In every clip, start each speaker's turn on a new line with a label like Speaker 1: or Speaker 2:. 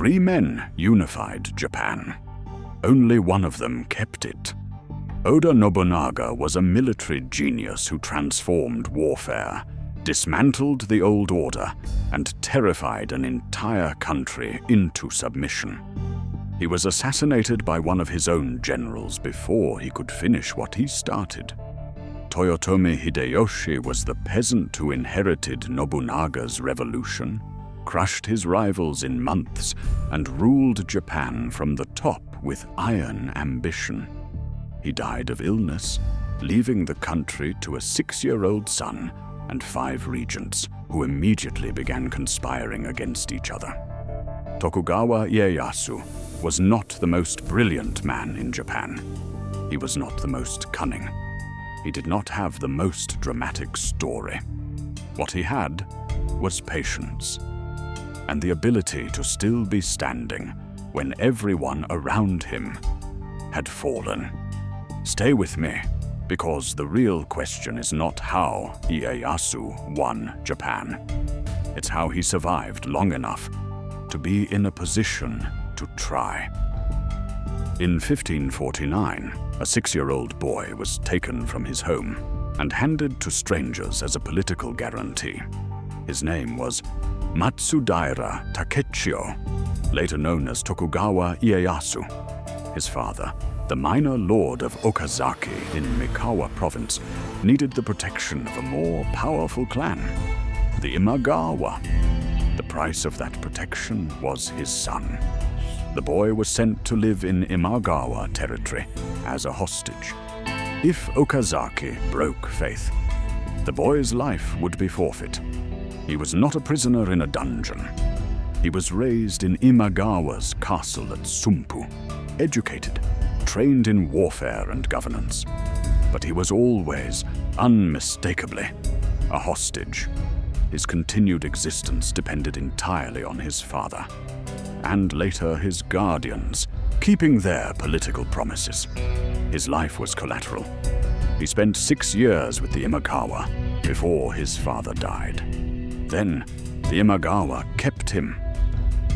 Speaker 1: 3 men unified Japan. Only one of them kept it. Oda Nobunaga was a military genius who transformed warfare, dismantled the old order, and terrified an entire country into submission. He was assassinated by one of his own generals before he could finish what he started. Toyotomi Hideyoshi was the peasant who inherited Nobunaga's revolution, crushed his rivals in months, and ruled Japan from the top with iron ambition. He died of illness, leaving the country to a 6-year-old son and 5 regents, who immediately began conspiring against each other. Tokugawa Ieyasu was not the most brilliant man in Japan. He was not the most cunning. He did not have the most dramatic story. What he had was patience, and the ability to still be standing when everyone around him had fallen. Stay with me, because the real question is not how Ieyasu won Japan. It's how he survived long enough to be in a position to try. In 1549, a 6-year-old boy was taken from his home and handed to strangers as a political guarantee. His name was Matsudaira Takechio, later known as Tokugawa Ieyasu. His father, the minor lord of Okazaki in Mikawa province, needed the protection of a more powerful clan, the Imagawa. The price of that protection was his son. The boy was sent to live in Imagawa territory as a hostage. If Okazaki broke faith, the boy's life would be forfeit. He was not a prisoner in a dungeon. He was raised in Imagawa's castle at Sumpu, educated, trained in warfare and governance. But he was always, unmistakably, a hostage. His continued existence depended entirely on his father, and later his guardians, keeping their political promises. His life was collateral. He spent 6 years with the Imagawa before his father died. Then, the Imagawa kept him,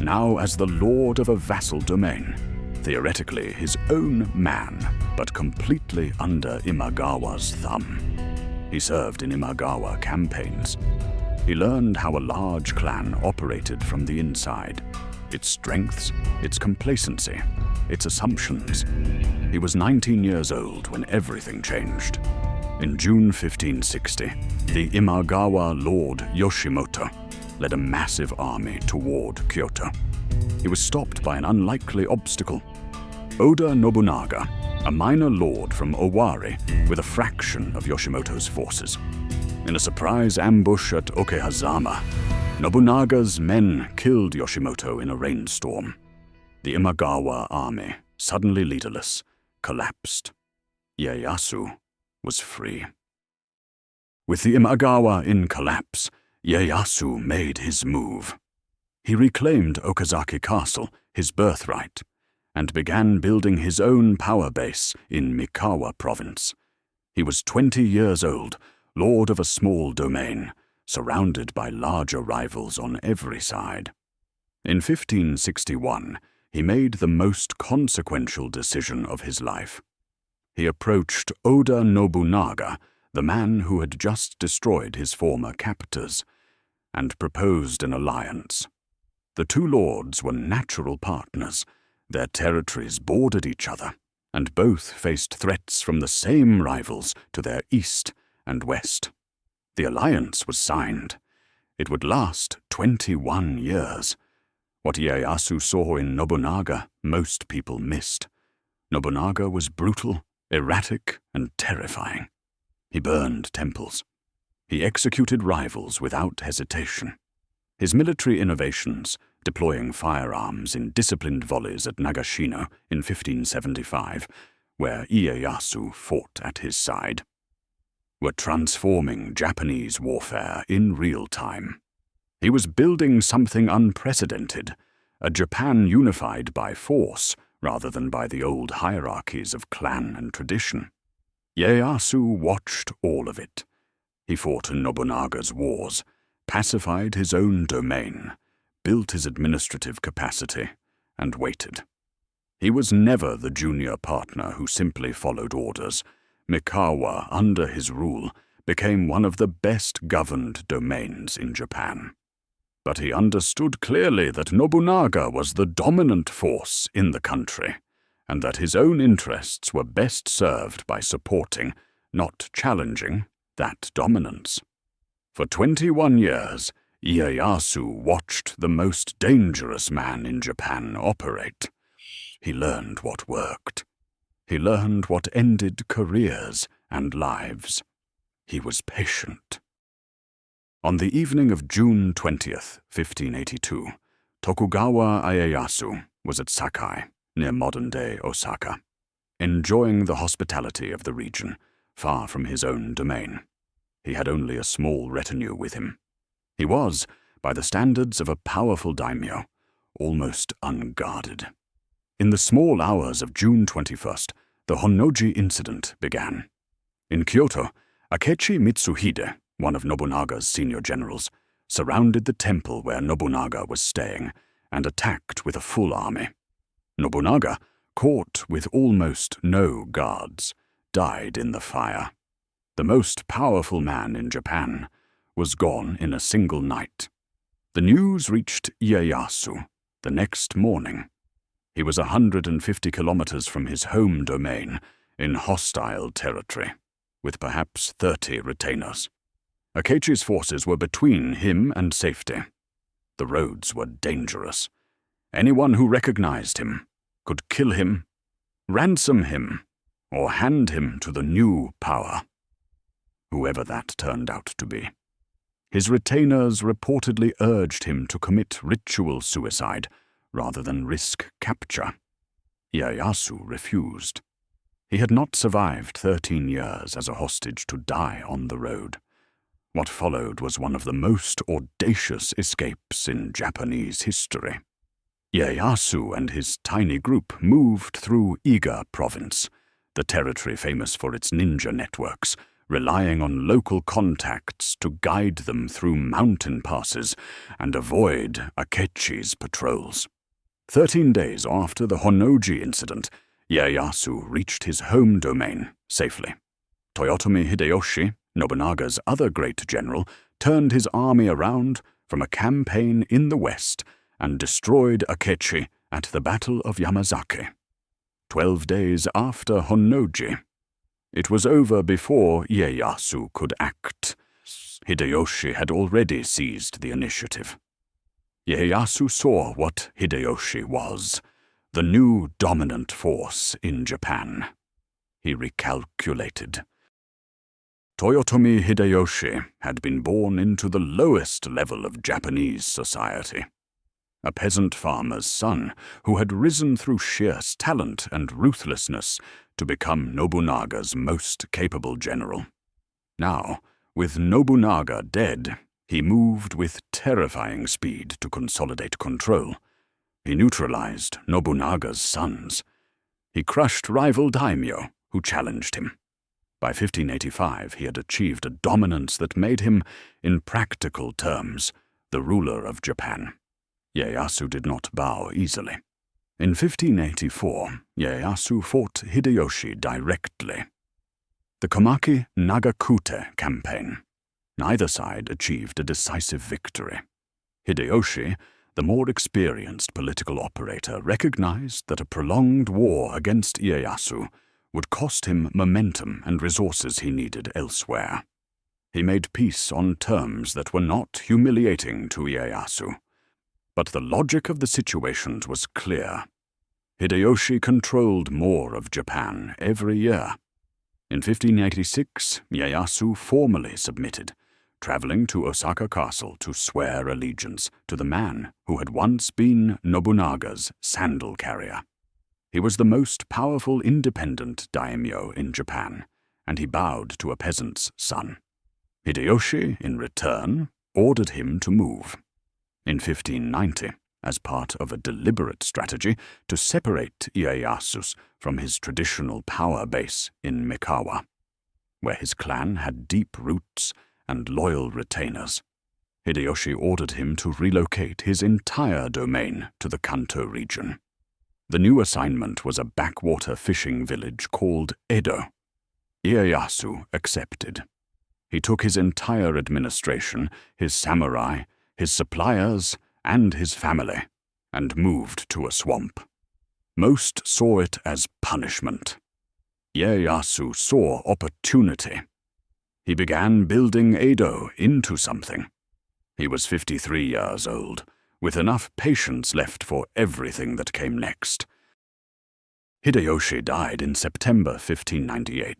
Speaker 1: now as the lord of a vassal domain, theoretically his own man, but completely under Imagawa's thumb. He served in Imagawa campaigns. He learned how a large clan operated from the inside, its strengths, its complacency, its assumptions. He was 19 years old when everything changed. In June 1560, the Imagawa Lord Yoshimoto led a massive army toward Kyoto. He was stopped by an unlikely obstacle. Oda Nobunaga, a minor lord from Owari with a fraction of Yoshimoto's forces. In a surprise ambush at Okehazama, Nobunaga's men killed Yoshimoto in a rainstorm. The Imagawa army, suddenly leaderless, collapsed. Ieyasu was free. With the Imagawa in collapse, Ieyasu made his move. He reclaimed Okazaki Castle, his birthright, and began building his own power base in Mikawa province. He was 20 years old, lord of a small domain, surrounded by larger rivals on every side. In 1561, he made the most consequential decision of his life. He approached Oda Nobunaga, the man who had just destroyed his former captors, and proposed an alliance. The two lords were natural partners. Their territories bordered each other, and both faced threats from the same rivals to their east and west. The alliance was signed. It would last 21 years. What Ieyasu saw in Nobunaga, most people missed. Nobunaga was brutal, erratic, and terrifying. He burned temples. He executed rivals without hesitation. His military innovations, deploying firearms in disciplined volleys at Nagashino in 1575, where Ieyasu fought at his side, were transforming Japanese warfare in real time. He was building something unprecedented, a Japan unified by force rather than by the old hierarchies of clan and tradition. Ieyasu watched all of it. He fought in Nobunaga's wars, pacified his own domain, built his administrative capacity, and waited. He was never the junior partner who simply followed orders. Mikawa, under his rule, became one of the best-governed domains in Japan. But he understood clearly that Nobunaga was the dominant force in the country, and that his own interests were best served by supporting, not challenging, that dominance. For 21 years, Ieyasu watched the most dangerous man in Japan operate. He learned what worked. He learned what ended careers and lives. He was patient. On the evening of June 20th, 1582, Tokugawa Ieyasu was at Sakai, near modern-day Osaka, enjoying the hospitality of the region, far from his own domain. He had only a small retinue with him. He was, by the standards of a powerful daimyo, almost unguarded. In the small hours of June 21st, the Honnoji incident began. In Kyoto, Akechi Mitsuhide, one of Nobunaga's senior generals, surrounded the temple where Nobunaga was staying and attacked with a full army. Nobunaga, caught with almost no guards, died in the fire. The most powerful man in Japan was gone in a single night. The news reached Ieyasu the next morning. He was 150 kilometers from his home domain in hostile territory, with perhaps 30 retainers. Akechi's forces were between him and safety. The roads were dangerous. Anyone who recognized him could kill him, ransom him, or hand him to the new power, whoever that turned out to be. His retainers reportedly urged him to commit ritual suicide rather than risk capture. Ieyasu refused. He had not survived 13 years as a hostage to die on the road. What followed was one of the most audacious escapes in Japanese history. Ieyasu and his tiny group moved through Iga province, the territory famous for its ninja networks, relying on local contacts to guide them through mountain passes and avoid Akechi's patrols. 13 days after the Honnoji incident, Ieyasu reached his home domain safely. Toyotomi Hideyoshi, Nobunaga's other great general, turned his army around from a campaign in the west and destroyed Akechi at the Battle of Yamazaki. 12 days after Honnoji. It was over before Ieyasu could act. Hideyoshi had already seized the initiative. Ieyasu saw what Hideyoshi was, the new dominant force in Japan. He recalculated. Toyotomi Hideyoshi had been born into the lowest level of Japanese society. A peasant farmer's son who had risen through sheer talent and ruthlessness to become Nobunaga's most capable general. Now, with Nobunaga dead, he moved with terrifying speed to consolidate control. He neutralized Nobunaga's sons. He crushed rival daimyo who challenged him. By 1585, he had achieved a dominance that made him, in practical terms, the ruler of Japan. Ieyasu did not bow easily. In 1584, Ieyasu fought Hideyoshi directly. The Komaki Nagakute campaign. Neither side achieved a decisive victory. Hideyoshi, the more experienced political operator, recognized that a prolonged war against Ieyasu would cost him momentum and resources he needed elsewhere. He made peace on terms that were not humiliating to Ieyasu. But the logic of the situation was clear. Hideyoshi controlled more of Japan every year. In 1586, Ieyasu formally submitted, traveling to Osaka Castle to swear allegiance to the man who had once been Nobunaga's sandal carrier. He was the most powerful independent daimyo in Japan, and he bowed to a peasant's son. Hideyoshi, in return, ordered him to move. In 1590, as part of a deliberate strategy to separate Ieyasu from his traditional power base in Mikawa, where his clan had deep roots and loyal retainers, Hideyoshi ordered him to relocate his entire domain to the Kanto region. The new assignment was a backwater fishing village called Edo. Ieyasu accepted. He took his entire administration, his samurai, his suppliers, and his family, and moved to a swamp. Most saw it as punishment. Ieyasu saw opportunity. He began building Edo into something. He was 53 years old, with enough patience left for everything that came next. Hideyoshi died in September 1598.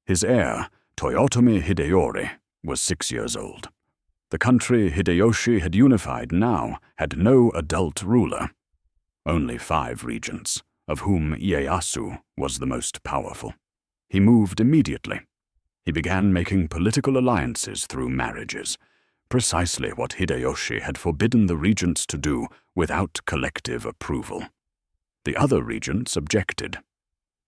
Speaker 1: His heir, Toyotomi Hideyoshi, was 6 years old. The country Hideyoshi had unified now had no adult ruler. Only 5 regents, of whom Ieyasu was the most powerful. He moved immediately. He began making political alliances through marriages, precisely what Hideyoshi had forbidden the regents to do without collective approval. The other regents objected.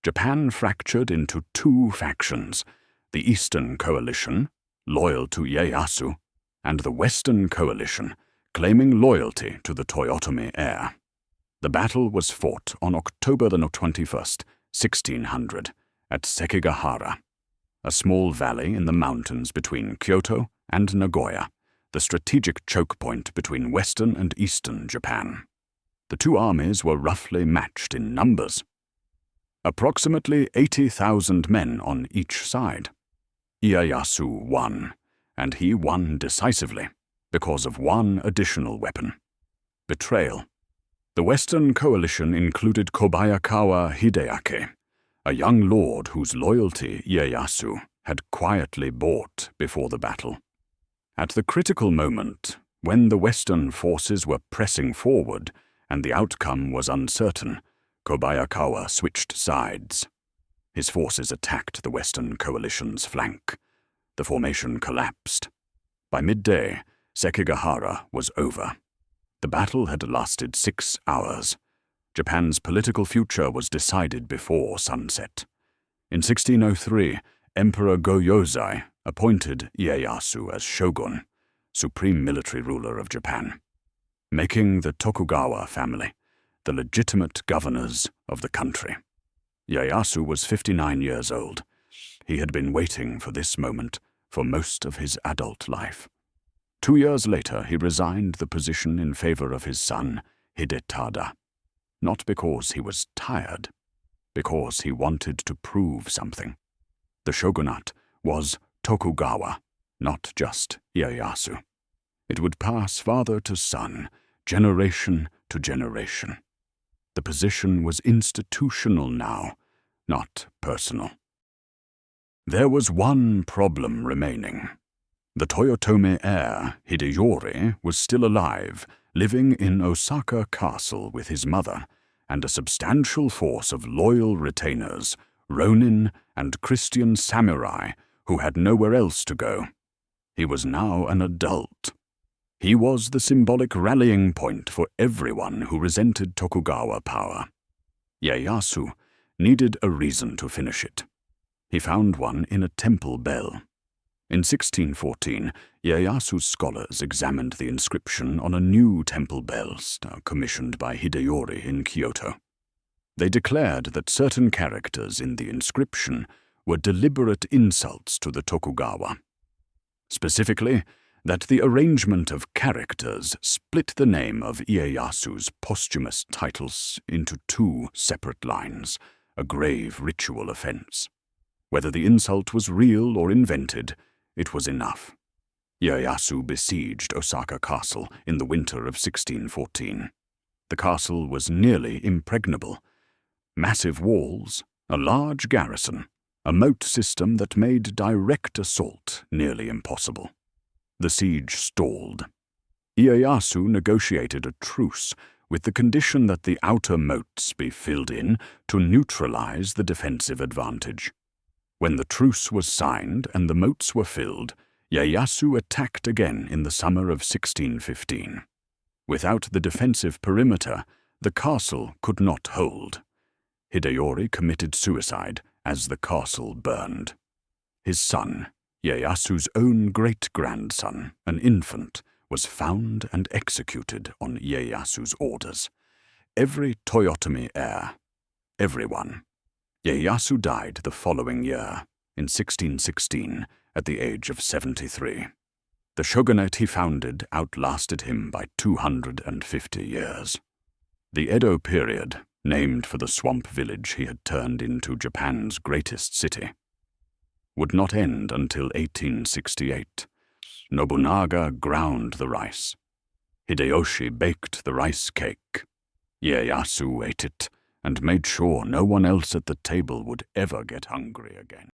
Speaker 1: Japan fractured into 2 factions, the Eastern Coalition, loyal to Ieyasu, and the Western Coalition, claiming loyalty to the Toyotomi heir. The battle was fought on October 21st, 1600, at Sekigahara, a small valley in the mountains between Kyoto and Nagoya, the strategic choke point between Western and Eastern Japan. The 2 armies were roughly matched in numbers. Approximately 80,000 men on each side. Ieyasu won, and he won decisively, because of one additional weapon: betrayal. The Western coalition included Tokugawa Ieyasu, a young lord whose loyalty Ieyasu had quietly bought before the battle. At the critical moment, when the Western forces were pressing forward and the outcome was uncertain, Tokugawa switched sides. His forces attacked the Western coalition's flank. The formation collapsed. By midday, Sekigahara was over. The battle had lasted 6 hours. Japan's political future was decided before sunset. In 1603, Emperor Go-Yozai appointed Ieyasu as shogun, supreme military ruler of Japan, making the Tokugawa family the legitimate governors of the country. Ieyasu was 59 years old. He had been waiting for this moment for most of his adult life. 2 years later, he resigned the position in favor of his son, Hidetada. Not because he was tired, because he wanted to prove something. The shogunate was Tokugawa, not just Ieyasu. It would pass father to son, generation to generation. The position was institutional now, not personal. There was one problem remaining. The Toyotomi heir, Hideyoshi, was still alive, living in Osaka Castle with his mother, and a substantial force of loyal retainers, ronin and Christian samurai, who had nowhere else to go. He was now an adult. He was the symbolic rallying point for everyone who resented Tokugawa power. Ieyasu needed a reason to finish it. He found one in a temple bell. In 1614, Ieyasu's scholars examined the inscription on a new temple bell commissioned by Hideyoshi in Kyoto. They declared that certain characters in the inscription were deliberate insults to the Tokugawa. Specifically, that the arrangement of characters split the name of Ieyasu's posthumous titles into 2 separate lines, a grave ritual offense. Whether the insult was real or invented, it was enough. Ieyasu besieged Osaka Castle in the winter of 1614. The castle was nearly impregnable. Massive walls, a large garrison, a moat system that made direct assault nearly impossible. The siege stalled. Ieyasu negotiated a truce with the condition that the outer moats be filled in to neutralize the defensive advantage. When the truce was signed and the moats were filled, Ieyasu attacked again in the summer of 1615. Without the defensive perimeter, the castle could not hold. Hideyoshi committed suicide as the castle burned. His son, Ieyasu's own great-grandson, an infant, was found and executed on Ieyasu's orders. every Toyotomi heir. Everyone. Ieyasu died the following year, in 1616, at the age of 73. The shogunate he founded outlasted him by 250 years. The Edo period, named for the swamp village he had turned into Japan's greatest city, would not end until 1868. Nobunaga ground the rice. Hideyoshi baked the rice cake. Ieyasu ate it and made sure no one else at the table would ever get hungry again.